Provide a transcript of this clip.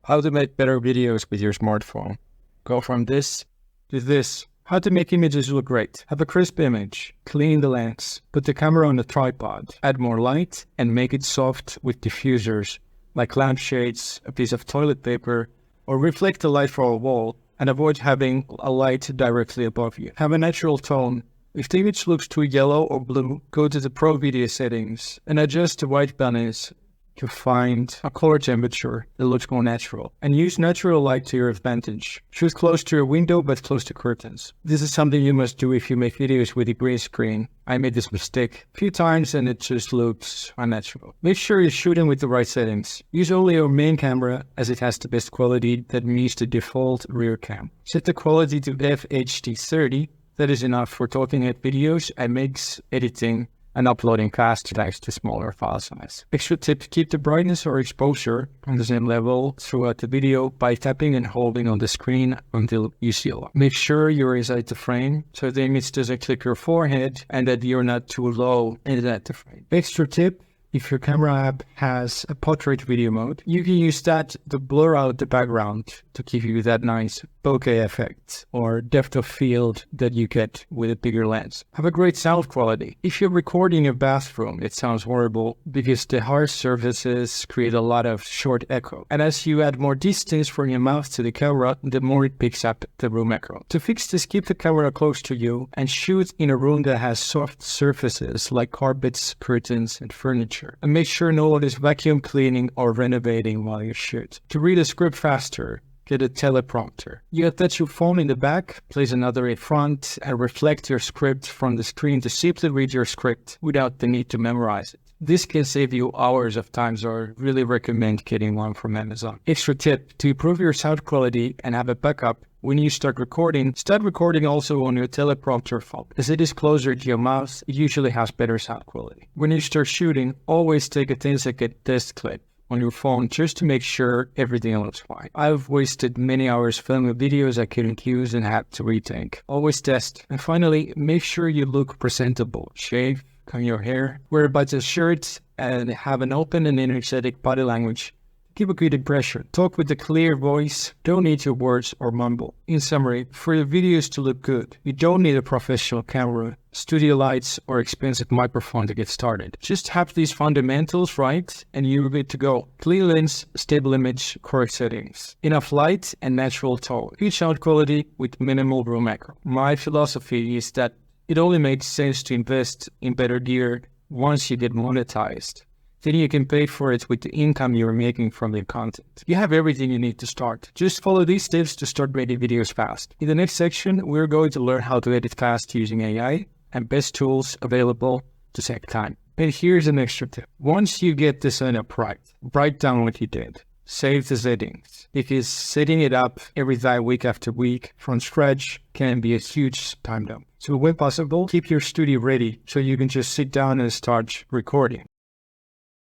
How to make better videos with your smartphone. Go from this to this. How to make images look great. Have a crisp image. Clean the lens. Put the camera on a tripod. Add more light and make it soft with diffusers like lampshades, a piece of toilet paper, or reflect the light from a wall and avoid having a light directly above you. Have a natural tone. If the image looks too yellow or blue, go to the Pro Video settings and adjust the white balance to find a color temperature that looks more natural. And use natural light to your advantage. Shoot close to your window but close to curtains. This is something you must do if you make videos with a green screen. I made this mistake a few times and it just looks unnatural. Make sure you're shooting with the right settings. Use only your main camera as it has the best quality that meets the default rear cam. Set the quality to FHD30. That is enough for talking head videos and makes editing and uploading fast thanks to smaller file size. Extra tip, keep the brightness or exposure on the same level throughout the video by tapping and holding on the screen until you see a lot. Make sure you're inside the frame so the image doesn't clip your forehead and that you're not too low inside the frame. Extra tip, if your camera app has a portrait video mode, you can use that to blur out the background to give you that nice bokeh effect or depth of field that you get with a bigger lens. Have a great sound quality. If you're recording in a bathroom, it sounds horrible because the harsh surfaces create a lot of short echo. And as you add more distance from your mouth to the camera, the more it picks up the room echo. To fix this, keep the camera close to you and shoot in a room that has soft surfaces like carpets, curtains, and furniture. And make sure no one is vacuum cleaning or renovating while you shoot. To read a script faster, get a teleprompter. You attach your phone in the back, place another in front, and reflect your script from the screen to simply read your script without the need to memorize it. This can save you hours of time, so I really recommend getting one from Amazon. Extra tip, to improve your sound quality and have a backup, when you start recording also on your teleprompter phone. As it is closer to your mouth, it usually has better sound quality. When you start shooting, always take a 10-second test clip on your phone just to make sure everything looks fine. I've wasted many hours filming videos I couldn't use and had to retake. Always test. And finally, make sure you look presentable. Shave, comb your hair, wear a button shirt, and have an open and energetic body language. Give a good impression. Talk with a clear voice. Don't need your words or mumble. In summary, for your videos to look good, you don't need a professional camera, studio lights, or expensive microphone to get started. Just have these fundamentals right and you're good to go. Clean lens, stable image, correct settings, enough light and natural tone, good sound quality with minimal room echo. My philosophy is that it only makes sense to invest in better gear once you get monetized. Then you can pay for it with the income you're making from your content. You have everything you need to start. Just follow these steps to start making videos fast. In the next section, we're going to learn how to edit fast using AI and best tools available to save time. And here's an extra tip. Once you get the setup right, write down what you did. Save the settings, because setting it up every time, week after week, from scratch can be a huge time dump. So when possible, keep your studio ready so you can just sit down and start recording.